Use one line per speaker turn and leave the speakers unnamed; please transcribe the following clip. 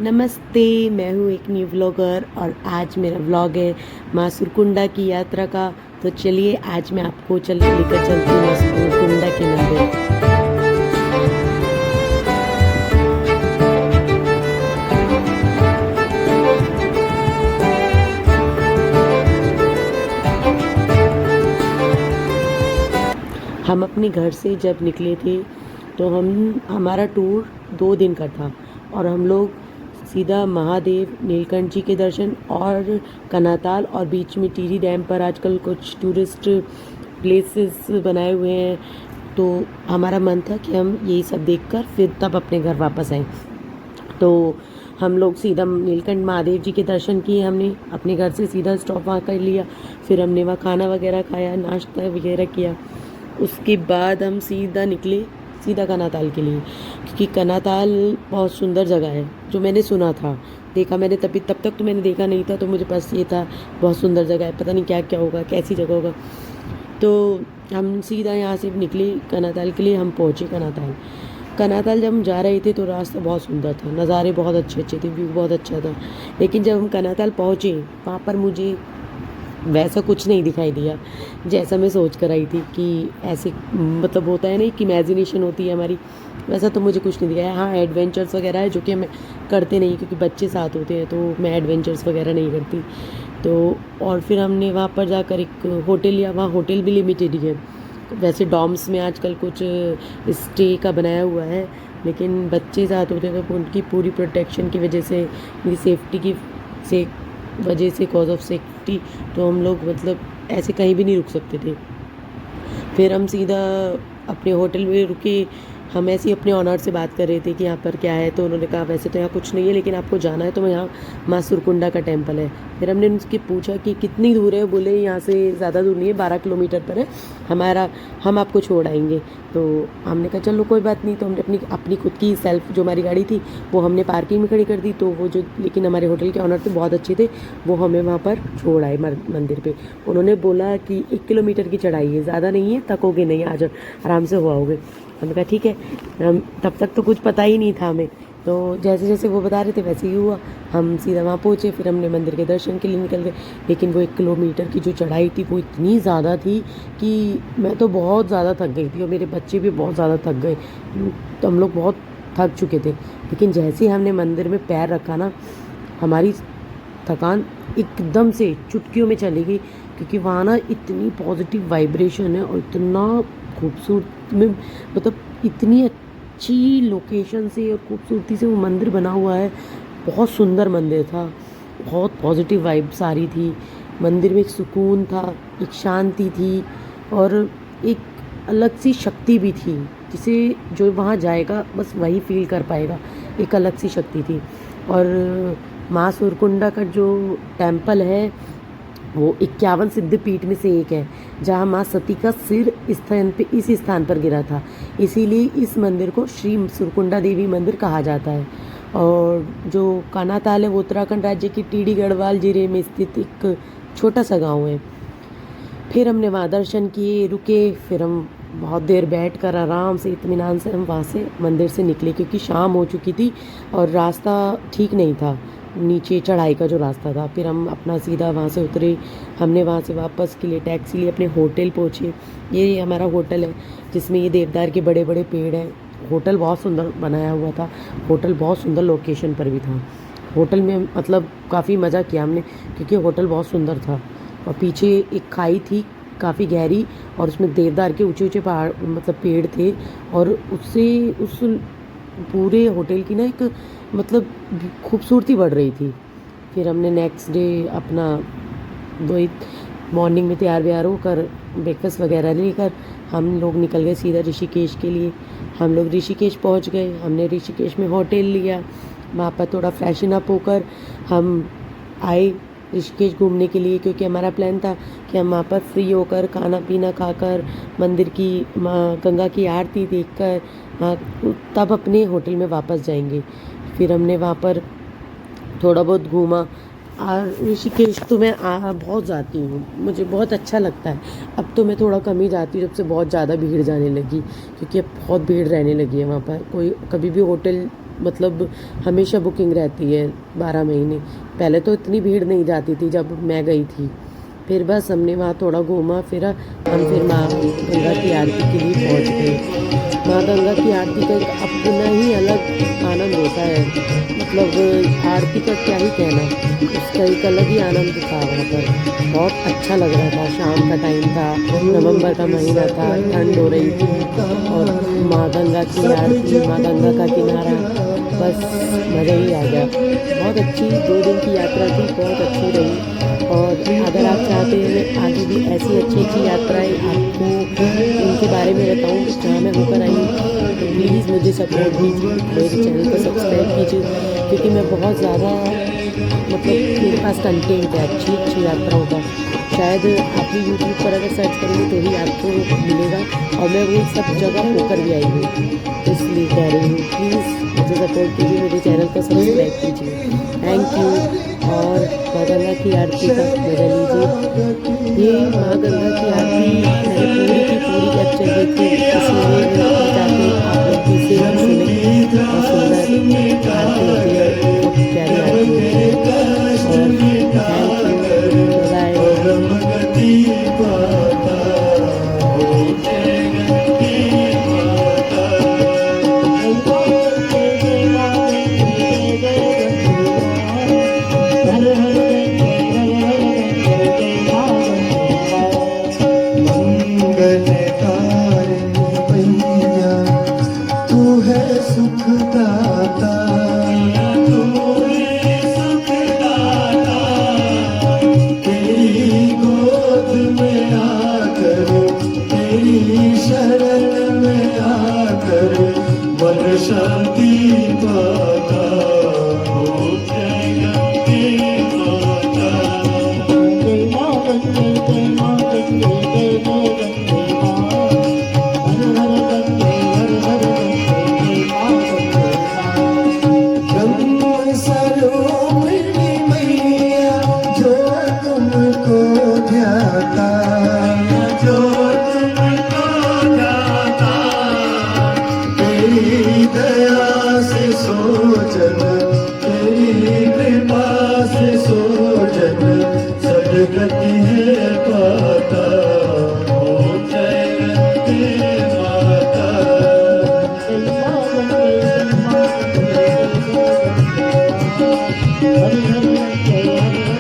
नमस्ते, मैं हूँ एक न्यू व्लॉगर और आज मेरा व्लॉग है माँ सुरकुंडा की यात्रा का। तो चलिए आज मैं आपको लेकर चलती हूँ माँ सुरकुंडा के मंदिर। हम अपने घर से जब निकले थे तो हमारा टूर 2 दिन का था और हम लोग सीधा महादेव, नीलकंठ जी के दर्शन और कनाताल और बीच में टिहरी डैम पर आजकल कुछ टूरिस्ट प्लेसेस बनाए हुए हैं। तो हमारा मन था कि हम यही सब देखकर फिर तब अपने घर वापस आएं। तो हम लोग सीधा नीलकंठ महादेव जी के दर्शन किए। हमने अपने घर से सीधा स्टॉप वहाँ कर लिया। फिर हमने वहाँ खाना वगैरह खाया, नाश्ता वगैरह किया। उसके बाद हम सीधा निकले सीधा कनाताल के लिए, क्योंकि कनाताल बहुत सुंदर जगह है जो मैंने सुना था। देखा मैंने तब तक तो मैंने देखा नहीं था, तो मुझे बस ये था बहुत सुंदर जगह है, पता नहीं क्या क्या होगा, कैसी जगह होगा। तो हम सीधा यहाँ से निकले कनाताल के लिए। हम पहुँचे कनाताल। कनाताल जब हम जा रहे थे तो रास्ता बहुत सुंदर था, नज़ारे बहुत अच्छे अच्छे थे, व्यू बहुत अच्छा था। लेकिन जब हम कनाताल पहुँचे वहाँ पर मुझे वैसा कुछ नहीं दिखाई दिया जैसा मैं सोच कर आई थी कि ऐसे मतलब होता है ना कि इमेजिनेशन होती है हमारी, वैसा तो मुझे कुछ नहीं दिखाया। हाँ, एडवेंचर्स वगैरह है जो कि हमें करते नहीं, क्योंकि बच्चे साथ होते हैं, तो मैं एडवेंचर्स वगैरह नहीं करती। तो और फिर हमने वहाँ पर जाकर एक होटल लिया। वहाँ होटल भी लिमिटेड ही है। वैसे डॉम्स में आजकल कुछ स्टे का बनाया हुआ है, लेकिन बच्चे साथ होते हैं तो उनकी पूरी प्रोटेक्शन की वजह से, उनकी सेफ्टी की से वजह से, कॉज ऑफ सेफ्टी, तो हम लोग मतलब ऐसे कहीं भी नहीं रुक सकते थे। फिर हम सीधा अपने होटल में रुके। हम ऐसे ही अपने ऑनर से बात कर रहे थे कि यहाँ पर क्या है, तो उन्होंने कहा वैसे तो यहाँ कुछ नहीं है, लेकिन आपको जाना है तो यहाँ माँ सुरकुंडा का टेम्पल है। फिर हमने उनसे पूछा कि कितनी दूर है। बोले यहाँ से ज़्यादा दूर नहीं है, 12 किलोमीटर पर है हम आपको छोड़ आएंगे। तो हमने कहा चलो कोई बात नहीं। तो हमने अपनी अपनी खुद की सेल्फ जो हमारी गाड़ी थी वो हमने पार्किंग में खड़ी कर दी। तो वो जो लेकिन हमारे होटल के ऑनर थे बहुत अच्छे थे, वो हमें वहाँ पर छोड़ आए मंदिर पे। उन्होंने बोला कि 1 किलोमीटर की चढ़ाई है, ज़्यादा नहीं है, थकोगे नहीं, आज आराम से हुआ होगे। हमने कहा ठीक है। तब तक तो कुछ पता ही नहीं था हमें, तो जैसे जैसे वो बता रहे थे वैसे ही हुआ। हम सीधा वहाँ पहुँचे। फिर हमने मंदिर के दर्शन के लिए निकल गए। लेकिन वो 1 किलोमीटर की जो चढ़ाई थी वो इतनी ज़्यादा थी कि मैं तो बहुत ज़्यादा थक गई थी और मेरे बच्चे भी बहुत ज़्यादा थक गए। तो हम लोग बहुत थक चुके थे। लेकिन जैसे ही हमने मंदिर में पैर रखा ना, हमारी थकान एकदम से चुटकियों में चली गई, क्योंकि वहाँ ना इतनी पॉजिटिव वाइब्रेशन है और इतना खूबसूरत में, मतलब इतनी अच्छी लोकेशन से और खूबसूरती से वो मंदिर बना हुआ है। बहुत सुंदर मंदिर था, बहुत पॉजिटिव वाइब्स आ रही थी। मंदिर में एक सुकून था, एक शांति थी और एक अलग सी शक्ति भी थी, जिसे जो वहाँ जाएगा बस वही फील कर पाएगा। एक अलग सी शक्ति थी। और माँ सुरकुंडा का जो टेम्पल है वो 51 सिद्धपीठ में से एक है, जहाँ माँ सती का सिर इस स्थान पर गिरा था। इसीलिए इस मंदिर को श्री सुरकुंडा देवी मंदिर कहा जाता है। और जो कानाताल है वो उत्तराखंड राज्य की टिहरी गढ़वाल जिले में स्थित एक छोटा सा गांव है। फिर हमने वहाँ दर्शन किए, रुके। फिर हम बहुत देर बैठकर आराम से इत्मीनान से हम वहाँ से मंदिर से निकले, क्योंकि शाम हो चुकी थी और रास्ता ठीक नहीं था, नीचे चढ़ाई का जो रास्ता था। फिर हम अपना सीधा वहाँ से उतरे। हमने वहाँ से वापस के लिए टैक्सी ली, अपने होटल पहुँचे। ये हमारा होटल है जिसमें ये देवदार के बड़े बड़े पेड़ हैं। होटल बहुत सुंदर बनाया हुआ था, होटल बहुत सुंदर लोकेशन पर भी था। होटल में मतलब काफ़ी मज़ा किया हमने, क्योंकि होटल बहुत सुंदर था और पीछे एक खाई थी काफ़ी गहरी, और उसमें देवदार के ऊंचे ऊंचे पहाड़ मतलब पेड़ थे। और उससे उस पूरे होटल की ना एक मतलब खूबसूरती बढ़ रही थी। फिर हमने नेक्स्ट डे अपना वही मॉर्निंग में तैयार व्यार होकर ब्रेकफास्ट वगैरह लेकर हम लोग निकल गए सीधा ऋषिकेश के लिए। हम लोग ऋषिकेश पहुंच गए। हमने ऋषिकेश में होटल लिया। वहाँ पर थोड़ा फ्रेशन अप होकर हम आए ऋषिकेश घूमने के लिए, क्योंकि हमारा प्लान था कि हम वहाँ पर फ्री होकर खाना पीना खाकर मंदिर की माँ गंगा की आरती देखकर तब अपने होटल में वापस जाएंगे। फिर हमने वहाँ पर थोड़ा बहुत घूमा। ऋषिकेश तो मैं बहुत जाती हूँ, मुझे बहुत अच्छा लगता है। अब तो मैं थोड़ा कम ही जाती हूँ जब से बहुत ज़्यादा भीड़ जाने लगी, क्योंकि अब बहुत भीड़ रहने लगी है वहाँ पर। कोई कभी भी होटल मतलब हमेशा बुकिंग रहती है 12 महीने। पहले तो इतनी भीड़ नहीं जाती थी जब मैं गई थी। फिर बस हमने वहाँ थोड़ा घूमा फिरा, हम फिर माँ गंगा की आरती के लिए पहुँच गए। माँ गंगा की आरती का एक अपना ही अलग आनंद होता है, मतलब आरती का क्या ही कहना, उसका एक अलग ही आनंद था वहाँ पर। बहुत अच्छा लग रहा था, शाम का टाइम था, नवंबर का महीना था, ठंड हो रही थी और माँ गंगा की आरती, माँ गंगा का किनारा, बस मज़ा ही आ गया। बहुत अच्छी 2 दिन की यात्रा थी, बहुत अच्छी रही। और अगर आप चाहते हैं मैं आगे भी ऐसी अच्छी अच्छी यात्राएं आपको उनके बारे में बताऊं जहाँ मैं होकर आई हूँ, तो प्लीज़ मुझे सपोर्ट कीजिए, मेरे चैनल को सब्सक्राइब कीजिए, क्योंकि मैं बहुत ज़्यादा मतलब मेरे पास कंटेंट है अच्छी अच्छी यात्राओं का। शायद आप भी यूट्यूब पर अगर सर्च करेंगे तो ही आपको मिलेगा, और मैं वो सब जगह होकर भी आई हूँ, तो इसलिए कह रही हूँ प्लीज़ मुझे सपोर्ट कीजिए, मेरे चैनल को सब्सक्राइब कीजिए। Thank you. और माँ गंगा की आरती का मज़ा लीजिए। ये माँ गंगा की आरती मैंने पूरी की पूरी कैप्चर की थी, इसलिए मैं चाहती हूँ आप लोग भी इसे सुने। बहुत सुंदर आरती होती है, बहुत प्यारी आरती होती है। और थैंक यू,
सुखदाता तेरी गोद में आकर, तेरी शरण में आकर मन शांति पाता। हो जय माता, जय माँ गंगे, जय माँ गंगे, जय जय गंगे माँ, हर हर गंगे, हर हर गंगे, जय माँ गंगे माँ। गंगा सरोवरी मैया जो तुमको ध्याता, जो तुमको ध्याता, तेरी दया से सोजन, तेरी कृपा से सोजन सदगति है पाता। हो जय गंगे माता, जय माँ गंगे, जय माँ गंगे, जय जय गंगे माँ, हरि हरि गंगे, हरि हरि